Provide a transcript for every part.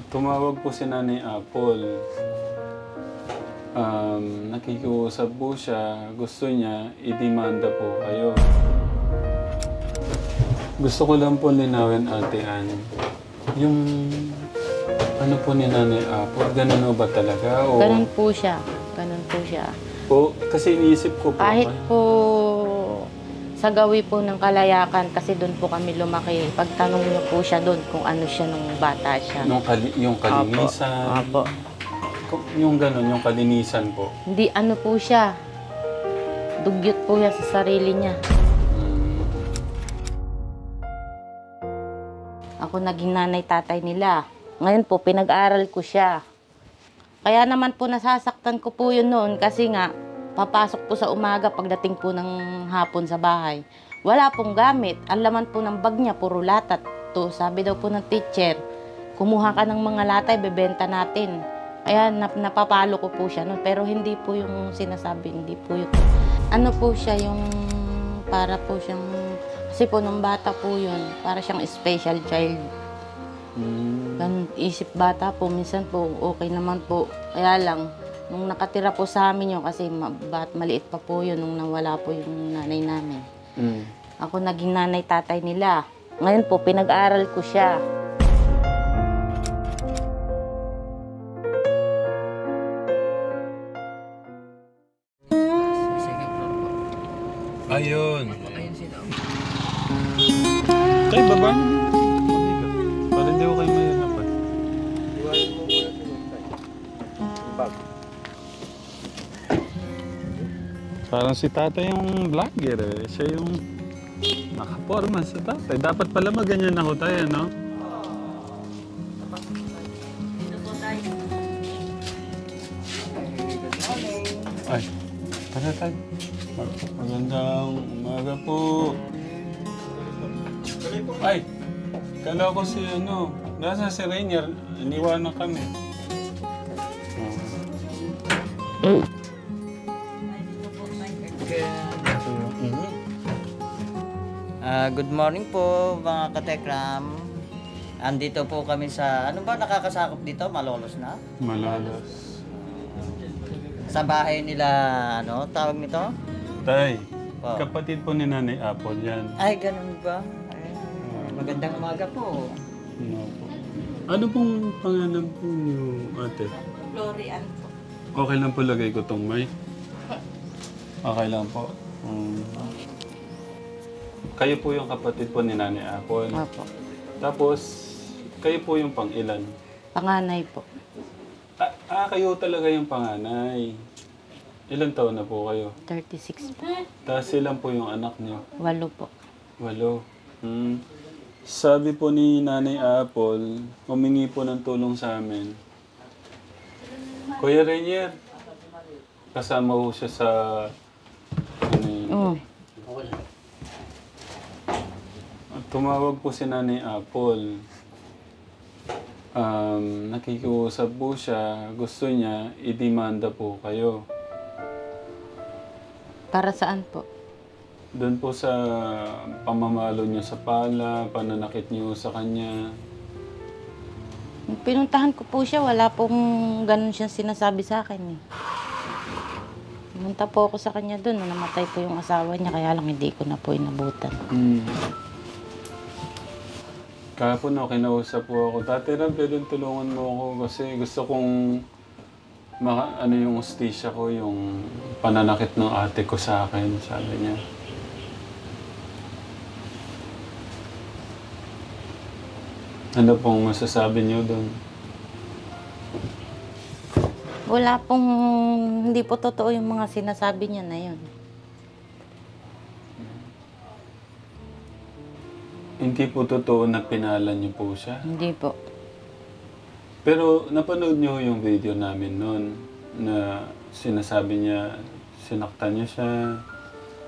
Tumawag po si Nanay Apple. Nakikiusap po siya. Gusto niya, idemanda po kayo. Gusto ko lang po linawin, Ate Ann. Yung ano po ni Nanay Apple, ganun ba talaga? O... Ganun po siya. Ganun po siya. Po, kasi iniisip ko po. Kahit po sa gawi po ng Kalayakan, kasi doon po kami lumaki. Pagtanong niyo po siya doon kung ano siya nung bata siya. Yung kalinisan. Opo. Yung gano'n, yung kalinisan po. Hindi ano po siya. Dugyot po siya sa sarili niya. Ako naging nanay-tatay nila. Ngayon po, pinag-aral ko siya. Kaya naman po nasasaktan ko po yun noon kasi nga, papasok po sa umaga pagdating po ng hapon sa bahay. Wala pong gamit. Ang laman po ng bag niya, puro latat. To, sabi daw po ng teacher, kumuha ka ng mga latay, bebenta natin. Kaya napapalo ko po siya noon. Pero hindi po yung sinasabi, hindi po yun. Ano po siya, yung para po siyang, kasi po nung bata po yun, para siyang special child. Ganun, isip bata po, minsan po okay naman po. Kaya lang, nung nakatira po sa amin yun, kasi maliit pa po yun nung nawala po yung nanay namin. Ako naging nanay-tatay nila. Ngayon po, pinag-aral ko siya. Ayun. Ayun sila. Tay, baba niyo. Para hindi ko kayo mahirapan. Iwain mo muna si Tay. Bag. Parang si tatay yung vlogger eh. Siya yung nakaporma sa tatay. Dapat pala maganyan ako tayo, no? Ay, tara tayo. Magandang umaga po. Ay, kala ko si ano, nasa si Rainier, iniwanan kami. Good morning po mga katekram. Andito po kami sa, ano ba nakakasakop dito? Malolos na? Malalas. Sa bahay nila, ano, tawag nito? Tay, Wow. kapatid po ni Nanay Apple yan. Ay, ganun ba? Ay, magandang umaga po. Ano po? Ano pong pangalan po niyo, ate? Florian po. Okay lang po lagay ko tong mic? Okay lang po. Kayo po yung kapatid po ni Nanay Apple. Opo. Tapos, kayo po yung pang-ilan? Panganay po. Kayo talaga yung panganay. Ilan taon na po kayo? 36 po. Tapos ilan po yung anak niyo? 8 po. 8. Sabi po ni Nanay Apple, humingi po ng tulong sa amin. Kuya Rainier, kasama po siya sa... Ano yun? Tumawag po si Nanay Apple. Nakikiusap po siya. Gusto niya, idemanda po kayo. Para saan po? Doon po sa pamamalo niyo sa pala, pananakit niyo sa kanya. Pinuntahan ko po siya, wala pong ganun siyang sinasabi sa akin eh. Pumunta po ako sa kanya doon, namatay po yung asawa niya, kaya lang hindi ko na po inabutan. Kahapon no, kinausap po ako. Tati Ram, pwedeng tulungan mo ako kasi gusto kong ano yung hustisya ko, yung pananakit ng ate ko sa akin, sabi niya. Ano pong masasabi niyo doon? Wala pong, hindi po totoo yung mga sinasabi niya na yun. Hindi po totoo na pinalan niyo po siya. Hindi po. Pero napanood niyo yung video namin noon na sinasabi niya, sinaktan niya siya.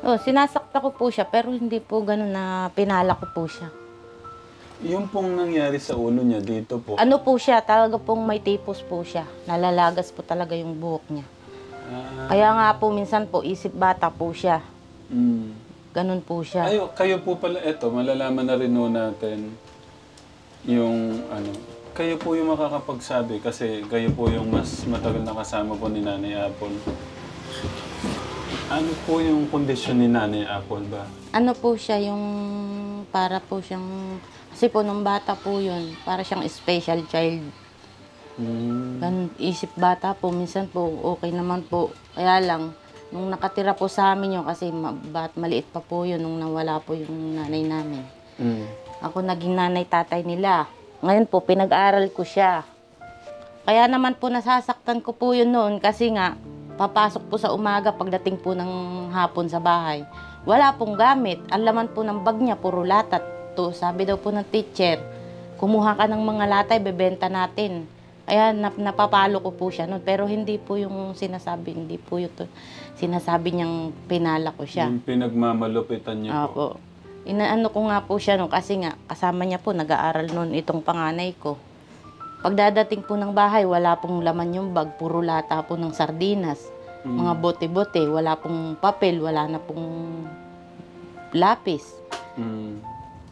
Oh, sinasakta ko po siya, pero hindi po ganun na pinala ko po siya. Yung pong nangyari sa ulo niya dito po. Ano po siya, talaga pong may tipos po siya. Nalalagas po talaga yung buhok niya. Kaya nga po, minsan po, isip bata po siya. Ganun po siya. Kayo po pala, eto, malalaman na rin ho natin yung ano, kayo po yung makakapagsabi kasi kayo po yung mas matagal na kasama po ni Nanay Apple. Ano po yung kondisyon ni Nanay Apple ba? Ano po siya, yung para po siyang, kasi po nung bata po yun, para siyang special child. Ganun, isip bata po, minsan po okay naman po. Kaya lang, nung nakatira po sa amin yun, kasi maliit pa po yun nung nawala po yung nanay namin. Ako naging nanay tatay nila. Ngayon po, pinag-aral ko siya. Kaya naman po nasasaktan ko po yun noon kasi nga, papasok po sa umaga pagdating po ng hapon sa bahay. Wala pong gamit. Ang laman po ng bag niya, puro latat. To, sabi daw po ng teacher, kumuha ka ng mga latay, bebenta natin. Kaya napapalo ko po siya noon. Pero hindi po yung sinasabi, hindi po yung sinasabi niyang pinala ko siya. Yung pinagmamalupitan niyo po. Opo. Inaano ko nga po siya noon kasi nga kasama niya po nag-aaral noon itong panganay ko. Pagdadating po ng bahay, wala pong laman yung bag, puro lata po ng sardinas. Mga bote-bote, wala pong papel, wala na pong lapis.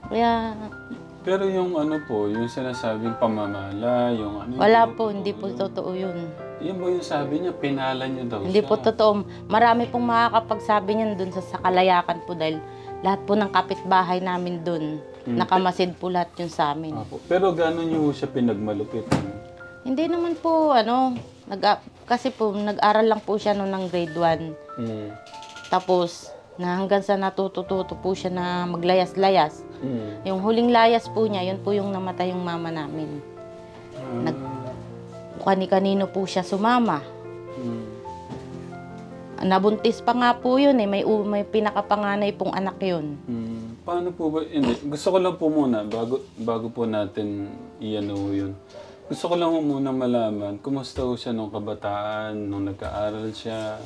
Kaya Pero yung ano po, yung sinasabing pamamala, yung ano... wala po, hindi po totoo yun. Yun ba yung sabi niya, pinala niyo daw Hindi siya? po totoo. Marami pong makakapagsabi niyan dun sa Kalayakan po dahil lahat po ng kapitbahay namin dun, nakamasid po lahat yun sa amin. Apo. Pero gano'n niyo siya pinagmalupitan? Hindi naman po, kasi po, nag-aral lang po siya noon ng grade 1. Tapos, hanggang sa natututo po siya na maglayas-layas. Yung huling layas po niya, yun po yung namatay yung mama namin. Kani-kanino po siya sumama. Nabuntis pa nga po yun eh. May pinakapanganay pong anak yun. Paano po ba? Hindi. Gusto ko lang po muna, bago po natin i-ano yun. Gusto ko lang muna malaman, kumusta po siya nung kabataan, nung nag-aaral siya?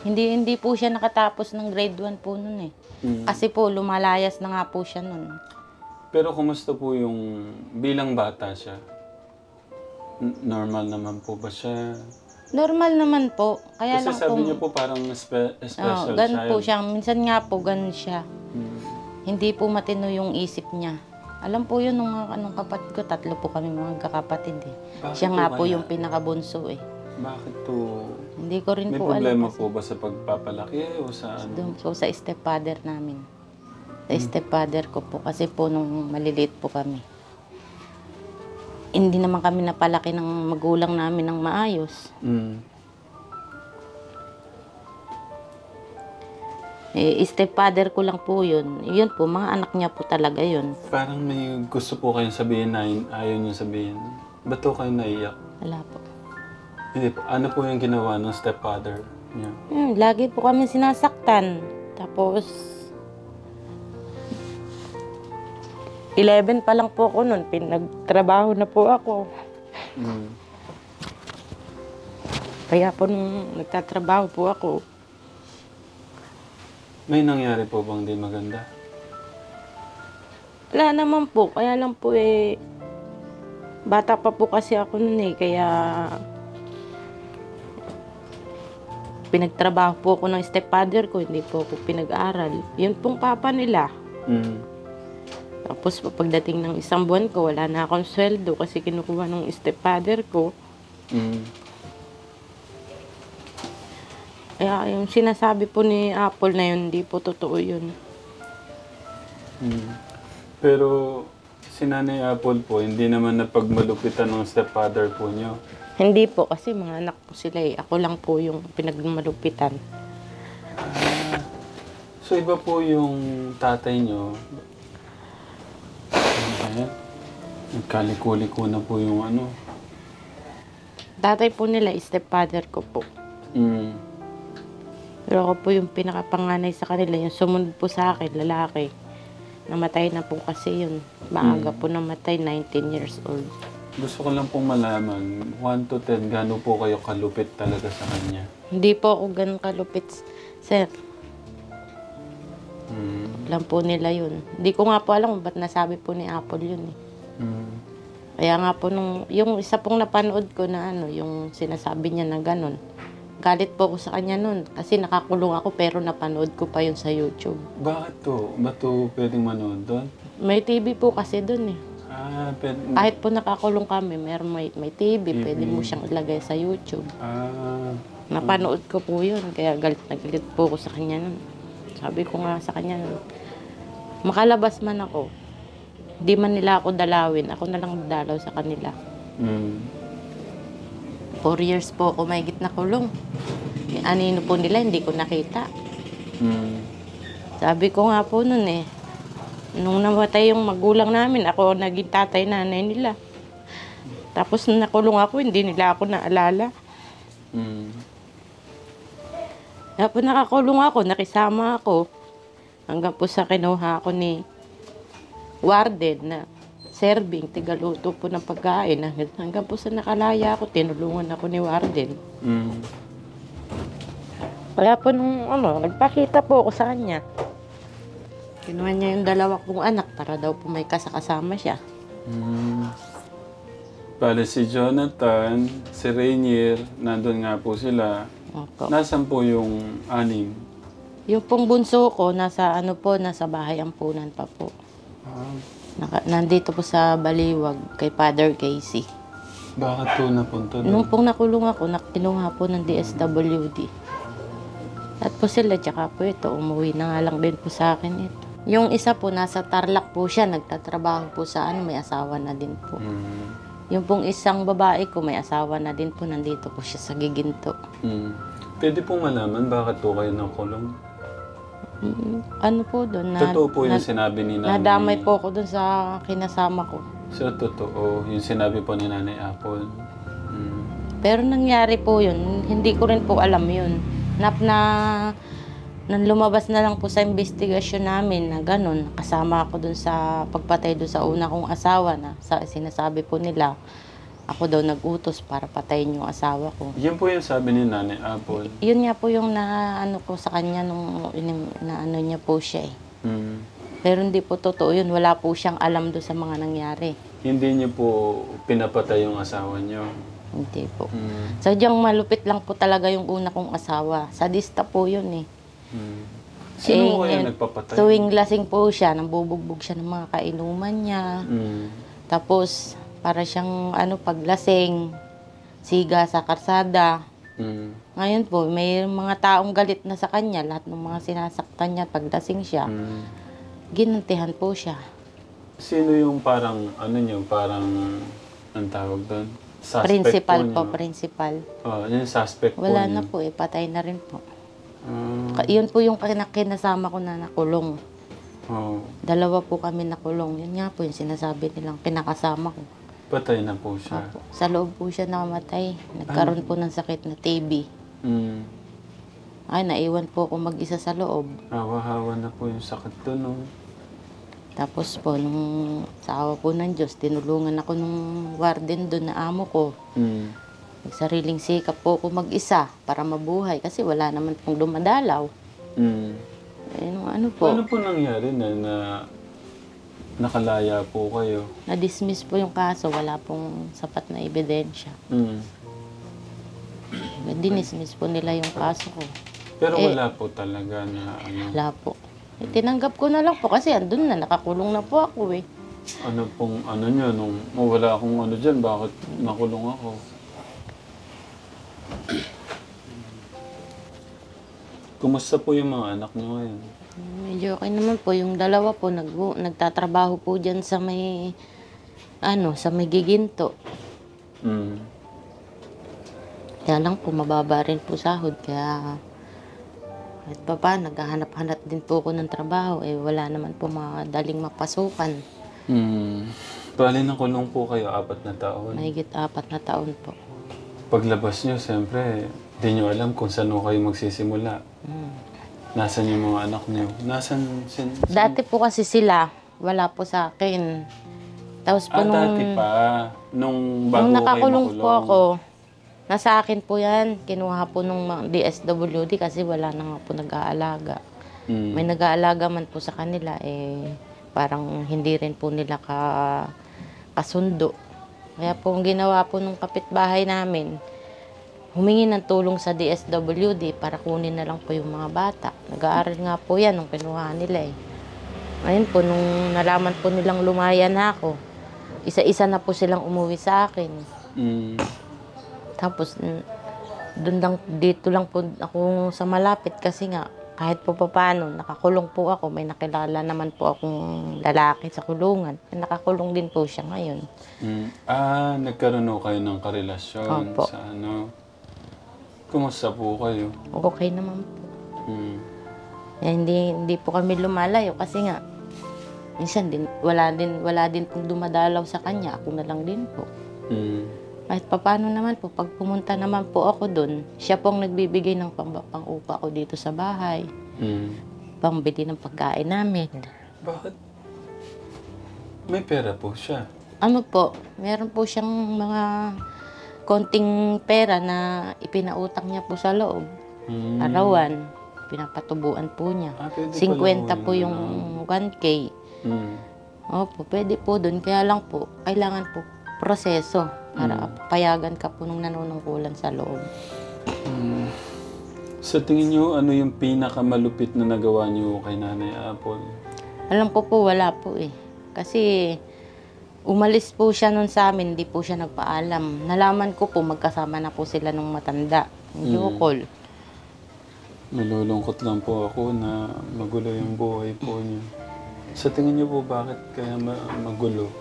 Hindi po siya nakatapos ng grade 1 po nun eh. Kasi po, lumalayas na nga po siya nun. Pero kumusta po yung bilang bata siya? Normal naman po ba siya? Normal naman po. Kaya Kasi lang sabi po, niyo po parang special ganun child. po siya. Minsan nga po, ganun siya. Hindi po matino yung isip niya. Alam po yun, nung kapatid ko, 3 po kami mga kakapatid eh. Bakit Siya po nga po kaya? yung pinakabunso eh. Bakit to? Hindi ko rin May po alam. problema kasi po ba sa pagpapalaki o sa ano? doon po sa stepfather namin. Sa stepfather ko po. Kasi po nung maliliit po kami. Hindi naman kami napalaki ng magulang namin ng maayos. Stepfather ko lang po yun. Yun po, mga anak niya po talaga yun. Parang may gusto po kayong sabihin na ayaw niyo sabihin. Ba't po kayo naiyak? Wala po. Hindi po. Ano po yung ginawa ng stepfather niya? Lagi po kami sinasaktan. Tapos, 11 pa lang po ako nun. Pinagtrabaho na po ako. Kaya po nung nagtatrabaho po ako, May nangyari po bang di maganda? wala naman po. Kaya lang po bata pa po kasi ako nun kaya pinagtrabaho po ako ng stepfather ko, hindi po ako pinag-aral. Yun pong papa nila. Tapos pagdating ng 1 buwan ko, wala na akong sweldo kasi kinukuha ng stepfather ko. Kaya yung sinasabi po ni Apple na yun, hindi po totoo yun. Pero si Nanay Apple po, hindi naman napagmalupitan ng stepfather po niyo. Hindi po, kasi mga anak po sila eh. Ako lang po yung pinagmalupitan. So iba po yung tatay niyo. Ano? Nagkaliko-liko na po yung ano. Tatay po nila, stepfather ko po. Pero ako po yung pinakapanganay sa kanila. Yung sumunod po sa akin, lalaki. Namatay na po kasi yun. Maaga po namatay, 19 years old. Gusto ko lang pong malaman, 1 to 10, gaano po kayo kalupit talaga sa kanya? Hindi po ako ganun kalupit, sir. Alam po nila yun. Hindi ko nga po alam kung ba't nasabi po ni Apple yun eh. Kaya nga po yung isa pong napanood ko na yung sinasabi niya na ganun. Galit po ako sa kanya nun kasi nakakulong ako pero napanood ko pa yun sa YouTube. Bakit to? Ba't to pwedeng manood doon? May TV po kasi dun eh. Kahit po nakakulong kami, may TV, TV. pwede mo siyang ilagay sa YouTube. Ah, Napanood ko po yun, kaya galit na galit po ko sa kanya nun. Sabi ko nga sa kanya nun, makalabas man ako, di man nila ako dalawin, ako na lang dalaw sa kanila. 4 years po ako may na kulong. Anino po nila, hindi ko nakita. Sabi ko nga po nun nung namatay yung magulang namin, ako naging tatay nanay nila. Tapos nung nakulong ako, hindi nila ako naalala. Tapos nakakulong ako, nakisama ako. Hanggang po sa kinuha ako ni warden na serving, tigaluto po ng pagkain. Hanggang po sa nakalaya ako, tinulungan ako ni warden. Kaya po nung nagpakita po ako sa kanya. Kinuha niya yung 2 kong anak para daw po may kasama siya. Bale si Jonathan, si Rainier, nandun nga po sila. Opo. Nasaan po yung 6? Yung pong bunso ko, nasa bahay ampunan pa po. Nandito po sa Baliwag, kay Father Casey. Bakit po napunta doon? Nung pong nakulong ako, kinuha po ng DSWD. At po sila, tsaka po ito, umuwi na nga lang din po sa akin ito. Yung isa po, nasa Tarlac po siya, nagtatrabaho po sa may asawa na din po. Yung pong isang babae ko, may asawa na din po, nandito po siya sa Giginto. Pwede po malaman bakit po kayo nakulong? Ano po doon? Totoo po yung sinabi ni Nanay. Nadamay po ako doon sa kinasama ko. So, totoo. Yung sinabi po ni Nanay Apple. Pero nangyari po yun, hindi ko rin po alam yun. Nang lumabas na lang po sa investigasyon namin na gano'n, kasama ako dun sa pagpatay doon sa una kong asawa na sinasabi po nila, ako daw nag-utos para patayin yung asawa ko. Yan po yung sabi ni Nanay Apple. Yun nga po yung naano ko sa kanya nung naano niya po siya Pero hindi po totoo yun, wala po siyang alam doon sa mga nangyari. Hindi niyo po pinapatay yung asawa niyo? Hindi po. Sadyang malupit lang po talaga yung una kong asawa. Sadista po yun Sino po kaya ngayon, nagpapatay? tuwing lasing po siya, nambubugbog siya ng mga kainuman niya. Tapos, para siyang paglasing, siga sa karsada. Ngayon po, may mga taong galit na sa kanya, lahat ng mga sinasaktan niya, paglasing siya, ginantihan po siya. Sino yung parang, parang, ang tawag doon? Suspect Principal po, principal. Yung suspect po Wala niyo. na po patay na rin po. Yun po yung kinasama ko na nakulong. 2 po kami nakulong. Yun nga po yung sinasabi nilang kinakasama ko. Patay na po siya. Opo. Sa loob po siya nakamatay. Nagkaroon po ng sakit na TB. Ay, naiwan po ako mag-isa sa loob. Hawa-hawa na po yung sakit doon, no? Tapos po, nung sa awa po ng Diyos, tinulungan ako nung warden doon na amo ko. Nagsariling sikap po ako mag-isa para mabuhay kasi wala naman pong dumadalaw. Po. Ano po nangyari na nakalaya po kayo? Na-dismiss po yung kaso, wala pong sapat na ebidensya. Dinismiss po nila yung kaso ko. Pero wala po talaga na Wala po. Tinanggap ko na lang po kasi andun na, nakakulong na po ako Ano pong nyo, nung wala akong dyan, bakit nakulong ako? Kumusta po yung mga anak nyo ngayon? Medyo okay naman po. Yung 2 po, nagtatrabaho po dyan sa may, sa may Giginto. Kaya lang po, mababa rin po sahod. Kaya, kahit pa pa, naghahanap-hanap din po ako ng trabaho. Wala naman po madaling mapasukan. Bali nakulong po kayo 4 na taon. Mahigit 4 na taon po. Paglabas nyo, siyempre, di nyo alam kung saan kayo magsisimula. Nasaan yung mga anak nyo? Dati po kasi sila, wala po sa akin. Tapos po dati pa. Nung bago nung kayo nakakulong makulong. po ako, nasa akin po yan. Kinuha po nung DSWD kasi wala na nga po nag-aalaga. May nag-aalaga man po sa kanila, parang hindi rin po nila kasundo. Kaya po ang ginawa po nung kapitbahay namin, humingi ng tulong sa DSWD para kunin na lang po yung mga bata. Nag-aaral nga po yan nung kinuha nila Ngayon po, nung nalaman po nilang lumaya na ako, isa-isa na po silang umuwi sa akin. Mm. Tapos, dito lang po ako sa malapit kasi nga, kahit po paano, nakakulong po ako. May nakilala naman po akong lalaki sa kulungan. Nakakulong din po siya ngayon. Mm. Nagkaroon ho kayo ng karelasyon Opo. sa ano. Kumusta po kayo? Okay naman po. Mm. Hindi po kami lumalayo kasi nga, minsan wala din pong dumadalaw sa kanya. Ako na lang din po. Mm. Kahit paano naman po, pag pumunta naman po ako doon, siya pong nagbibigay ng pang-upa ko dito sa bahay. Mm. Pangbili ng pagkain namin. Bakit? May pera po siya. Ano po, meron po siyang mga konting pera na ipinautang niya po sa loob. Mm. Arawan, pinapatubuan po niya. Pwede 50 pala po yung 1K. Mm. Opo, pwede po doon. Kaya lang po, kailangan po proseso para payagan ka po nung nanunungkulan sa loob. Mm. Sa tingin niyo, ano yung pinakamalupit na nagawa niyo kay Nanay Apple? Alam ko po, wala po eh. Kasi umalis po siya nun sa amin, hindi po siya nagpaalam. Nalaman ko po, magkasama na po sila nung matanda. Yung Jokol. Nalulungkot lang po ako na magulo yung buhay po niya. Sa tingin niyo po, bakit kaya magulo?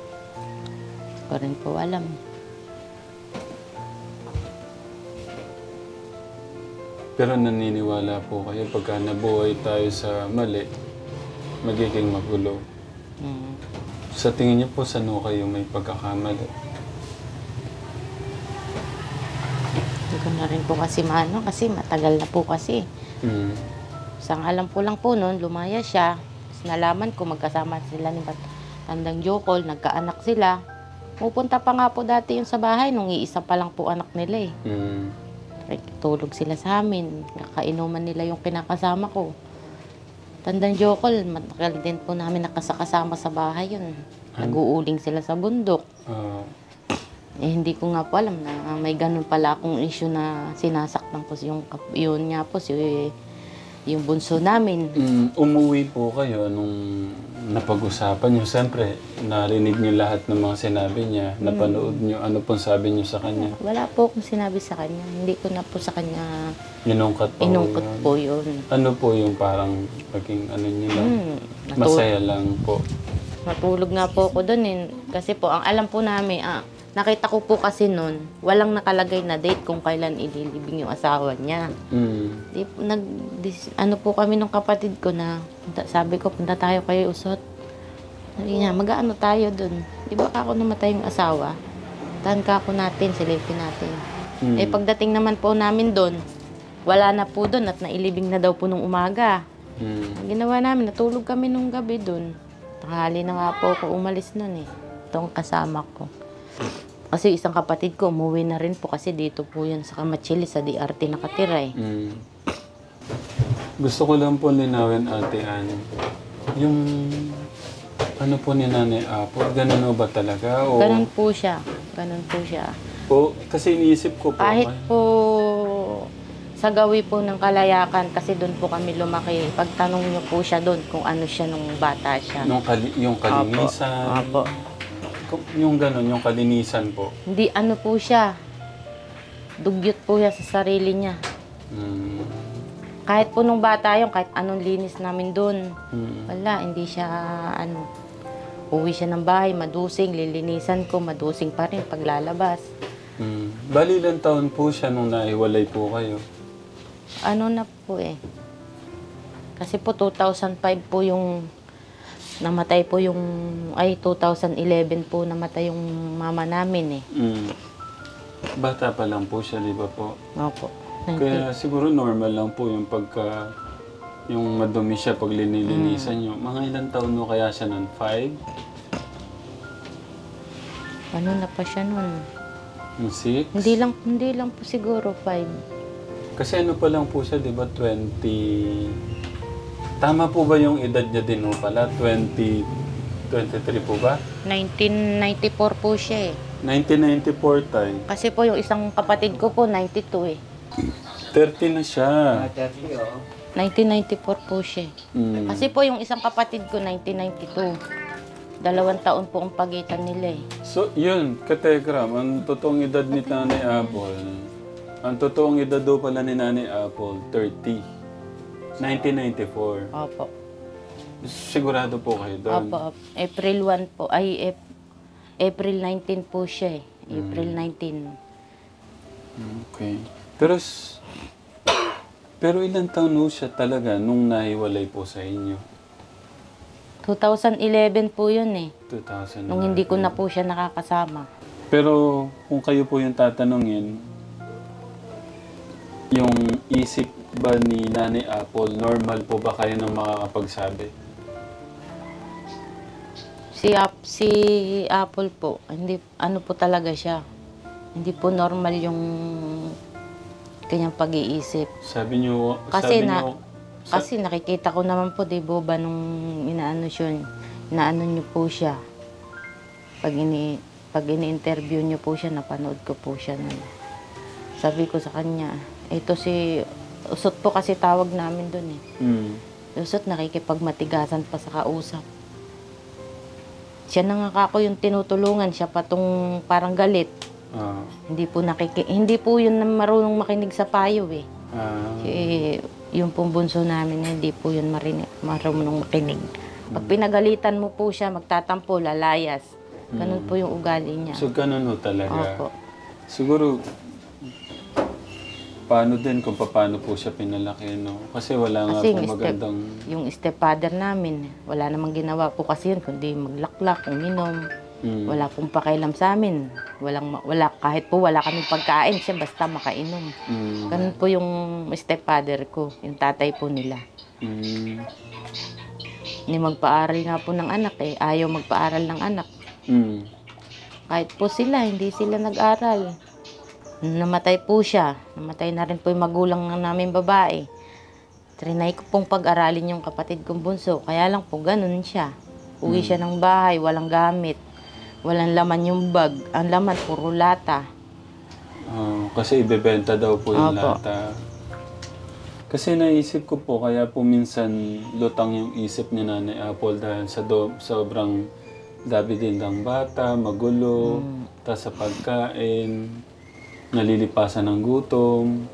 Ko rin po alam. Pero naniniwala po kayo pagka nabuhay tayo sa mali, magiging magulo. Mm. Sa tingin niyo po, saan ho kayo may pagkakamali? Hindi ko na rin po kasi maano kasi matagal na po kasi. Mm. Isang alam ko lang po noon, lumaya siya. Tapos nalaman ko magkasama sila ni Tandang Jokol, nagkaanak sila. Pupunta pa nga po dati yung sa bahay nung iisa pa lang po anak nila eh. Mm. Tulog sila sa amin. Nakainuman nila yung kinakasama ko. Tandang Jokol, matagal din po namin nakasakasama sa bahay yun. Nag-uuling sila sa bundok. Hindi ko nga po alam na may ganun pala akong issue na sinasaktan ko yun nga po yung bunso namin. Umuwi po kayo nung napag-usapan niyo. Siyempre, narinig niyo lahat ng mga sinabi niya, napanood niyo. Ano pong sabi niyo sa kanya? Wala po akong sinabi sa kanya. Hindi ko na po sa kanya Inungkat po inungkot yun. po yun. Ano po yung parang naging ano niyo lang? Masaya lang po. Matulog nga po ako doon eh. Kasi po, ang alam po namin, nakita ko po kasi noon, walang nakalagay na date kung kailan ililibing yung asawa niya. Ano po kami nung kapatid ko na, sabi ko, punta tayo kayo Usot. Sabi niya, mag-ano tayo doon. Di ba ako namatay yung asawa? Tahan ka ako natin, silipin natin. Eh pagdating naman po namin doon, wala na po doon at nailibing na daw po nung umaga. Ang ginawa namin, natulog kami nung gabi doon. Tanghali na nga po ako umalis noon eh. Itong kasama ko. Kasi isang kapatid ko, umuwi na rin po kasi dito po yun sa Kamachili, sa DRT nakatira eh. Gusto ko lang po linawin, Ate Ann. Yung ano po ni Nanay Apple, ganun ba talaga? O, Ganun po siya. Ganun po siya. o kasi iniisip ko po. Kahit po sa gawi po ng Kalayakan, kasi doon po kami lumaki. Pagtanong niyo po siya doon kung ano siya nung bata siya. Yung kalinisan. Opo. Yung ganun, yung kalinisan po. Hindi ano po siya. Dugyot po siya sa sarili niya. Kahit po nung bata yun, kahit anong linis namin doon. Wala, hindi siya ano. Uwi siya ng bahay, madusing, lilinisan ko, madusing pa rin paglalabas. Bali ilang taon po siya nung naiwalay po kayo? Ano na po eh. Kasi po 2005 po yung namatay po yung, 2011 po namatay yung mama namin eh. Bata pa lang po siya, di ba po? Opo. Kaya siguro normal lang po yung pagka, yung madumi siya pag linilinisan nyo. Mga ilang taon mo kaya siya nun? 5? Ano na pa siya nun? 6? Hindi lang po siguro 5. Kasi ano pa lang po siya, di ba? 20... Tama po ba yung edad niya din mo pala? 23 po ba? 1994 po siya eh. 1994 tayo. Kasi po yung isang kapatid ko po, 92 eh. 30 na siya. 1994 po siya. Kasi po yung isang kapatid ko, 1992. 2 taon po ang pagitan nila eh. So, yun, katekram, ang totoong edad ni Nanay Apple, ang totoong edad daw pala ni Nanay Apple, 30. 1994. Opo. Sigurado po kayo doon? Opo. April 1 po. Ay, April 19 po siya eh. April 19. Okay. Pero ilang taon no siya talaga nung nahiwalay po sa inyo? 2011 po yun eh. 2000. Nung hindi ko na po siya nakakasama. Pero kung kayo po yung tatanungin, yung isip ba ni Nanay Apple, normal po ba kayo nang makakapagsabi? Si Apple po, hindi, ano po talaga siya. Hindi po normal yung kanyang pag-iisip. Sabi niyo, Kasi nakikita ko naman po, di ba, nung inaano niyo po siya. Pag ini-interview niyo po siya, napanood ko po siya nun. Sabi ko sa kanya, ito si Usot po kasi tawag namin dun eh. Usot, nakikipagmatigasan pa sa kausap. Siya na nga ako yung tinutulungan, siya pa tong parang galit. Hindi po yun na marunong makinig sa payo eh. Yung pong bunso namin, hindi po yun marunong makinig. Pag pinagalitan mo po siya, magtatampo, lalayas. Ganun po yung ugali niya. So, ganun ho talaga. Opo. Siguro, paano din kung paano po siya pinalaki, no? Kasi wala nga po magandang... Yung stepfather namin, wala namang ginawa po kasi yun, kundi maglaklak, uminom. Wala pong pakialam sa amin. Kahit po wala kaming pagkain, siya basta makainom. Ganun po yung stepfather ko, yung tatay po nila. Hindi magpaaral nga po ng anak eh. Ayaw magpaaral ng anak. Kahit po sila, hindi sila nag-aral. Namatay po siya. Namatay na rin po yung magulang namin babae. Trinay ko pong pag-aralin yung kapatid kong bunso. Kaya lang po, ganun siya. Uwi siya ng bahay, walang gamit. Walang laman yung bag. Ang laman, puro lata. Kasi ibebenta daw po yung Opo. lata. Kasi naisip ko po, kaya po minsan lutang yung isip ni Nanay Apple dahil sa sobrang dabi din ng bata, magulo, tas sa pagkain, nalilipasan ng gutom,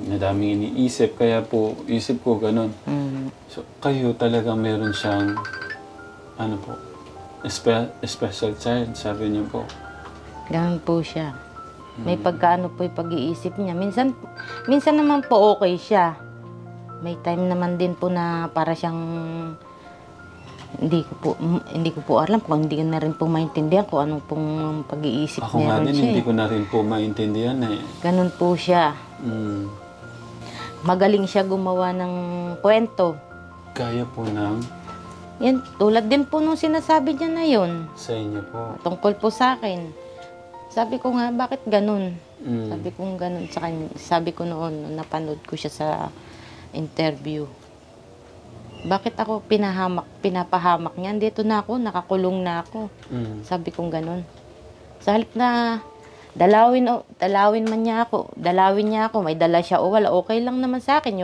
nadaming iniisip, kaya po isip ko ganun. So kayo talagang meron siyang ano po, special child, sabi niyo po. Ganun po siya. May pagkaano po yung pag-iisip niya. Minsan naman po okay siya. May time naman din po na para siyang hindi ko po alam kung hindi ko na rin po maintindihan kung anong pong pag-iisip Ako nga din, hindi ko na rin po maintindihan eh. Ganun po siya. Magaling siya gumawa ng kwento. Kaya po ng Yan, tulad din po nung sinasabi niya na yun. sa inyo po. Tungkol po sa akin. Sabi ko nga, bakit ganun? Sabi ko ganun sa kanya. Sabi ko noon, nung napanood ko siya sa interview. Bakit ako pinapahamak niyan? Dito na ako, nakakulong na ako. Sabi ko ganun. Sa halip na dalawin niya ako, may dala siya o wala, okay lang naman sa akin.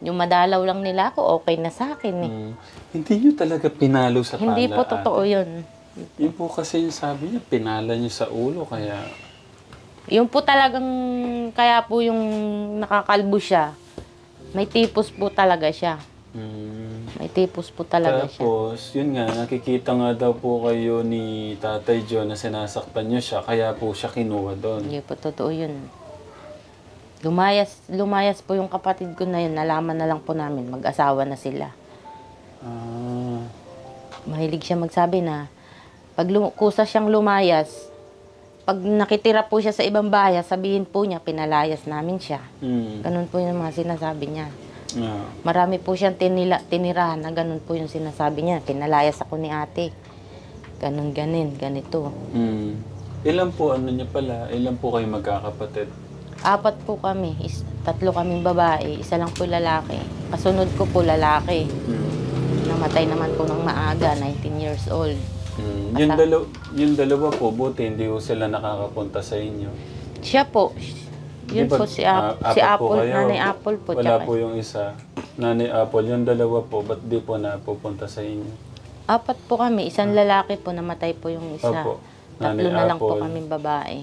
Yung madalaw lang nila ako, okay na sa akin eh. Hindi niyo talaga pinalo sa pala. Hindi po totoo yun. Yun po kasi yung sabi niya, pinala niyo sa ulo, kaya... Yung po talagang, kaya po yung nakakalbo siya, may tipos po talaga siya. May tipos po talaga siya. Tapos, yun nga, nakikita nga daw po kayo ni Tatay John na sinasaktan niyo siya, kaya po siya kinuha doon. Hindi po totoo yun. Lumayas po yung kapatid ko na yun, nalaman na lang po namin, mag-asawa na sila. Mahilig siya magsabi na, pag kusa siyang lumayas, pag nakitira po siya sa ibang bahay, sabihin po niya, pinalayas namin siya. Ganun po yung mga sinasabi niya. Marami po siyang tinirahan na ganun po yung sinasabi niya, pinalayas ako ni ate. Ganito. Ilan po ano niya pala? Ilan po kayo magkakapatid? 4 po kami, 3 kaming babae, 1 lang po lalaki. Kasunod ko po lalaki. Namatay naman po ng maaga, 19 years old. Yung dalawa po, buti hindi po sila nakakapunta sa inyo. Siya po. Yun Di ba, po si Apple, kayo? Nanay Apple po. Wala po yung isa. Nanay Apple, yung dalawa po, ba't di po napupunta sa inyo? Apat po kami. Isang lalaki po, namatay po yung isa. Opo. Tatlo Nanay na lang po Apple. kami babae.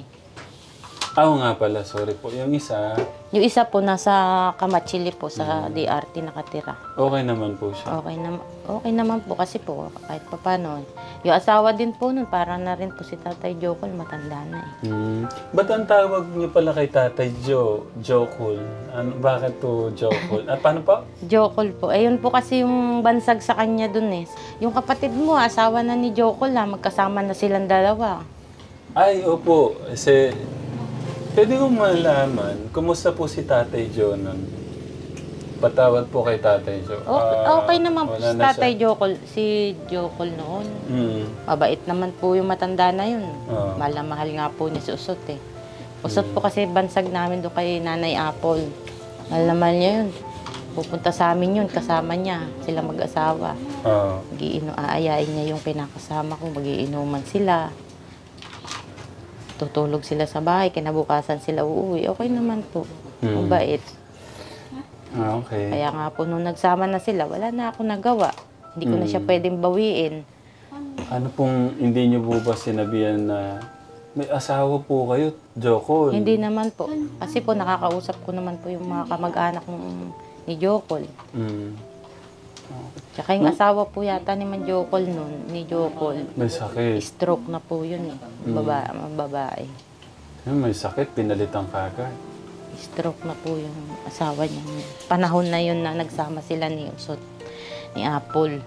Oo nga pala, sorry po. Yung isa, Yung isa po nasa Kamachili po sa DRT nakatira. okay naman po siya. Okay naman po kasi po kahit papano. Yung asawa din po nun, para na rin po si Tatay Jokol, matanda na eh. Ba't ang tawag niyo pala kay Tatay Jokol? Bakit po Jokol? Paano po? Jokol po. Ayun po kasi yung bansag sa kanya dun eh. Yung kapatid mo, asawa na ni Jokol magkasama na silang dalawa. Ay, opo. Kasi, pwede kong malaman, kumusta po si Tatay Jo nun? Patawad po kay Tatay Jo. Okay naman po wala si na Tatay siya. Jokol. Si Jokol noon. Mabait naman po yung matanda na yun. Oo. Mahal na mahal nga po niya si Usot eh. Usot po kasi bansag namin doon kay Nanay Apple. Mahal na mahal niya yun. Pupunta sa amin yun, kasama niya. Sila mag-asawa. Oo. Aayain niya yung pinakasama ko. Magiinuman sila. Tutulog sila sa bahay. Kinabukasan sila uuwi. Okay naman po. Mabait. Okay. Kaya nga po nung nagsama na sila, wala na ako nagawa. Hindi ko na siya pwedeng bawiin. Ano pong hindi niyo po ba sinabihan na may asawa po kayo, Jokol? Hindi naman po. Kasi po nakakausap ko naman po yung mga kamag-anak ni Jokol. Tsaka yung asawa po yata ni Man Jokol nun, ni Jokol. May sakit. Stroke na po yun eh. Babae. May sakit, pinalitan kagad. Stroke na po yung asawa niya. Panahon na yun na nagsama sila ni Usot, ni Apple.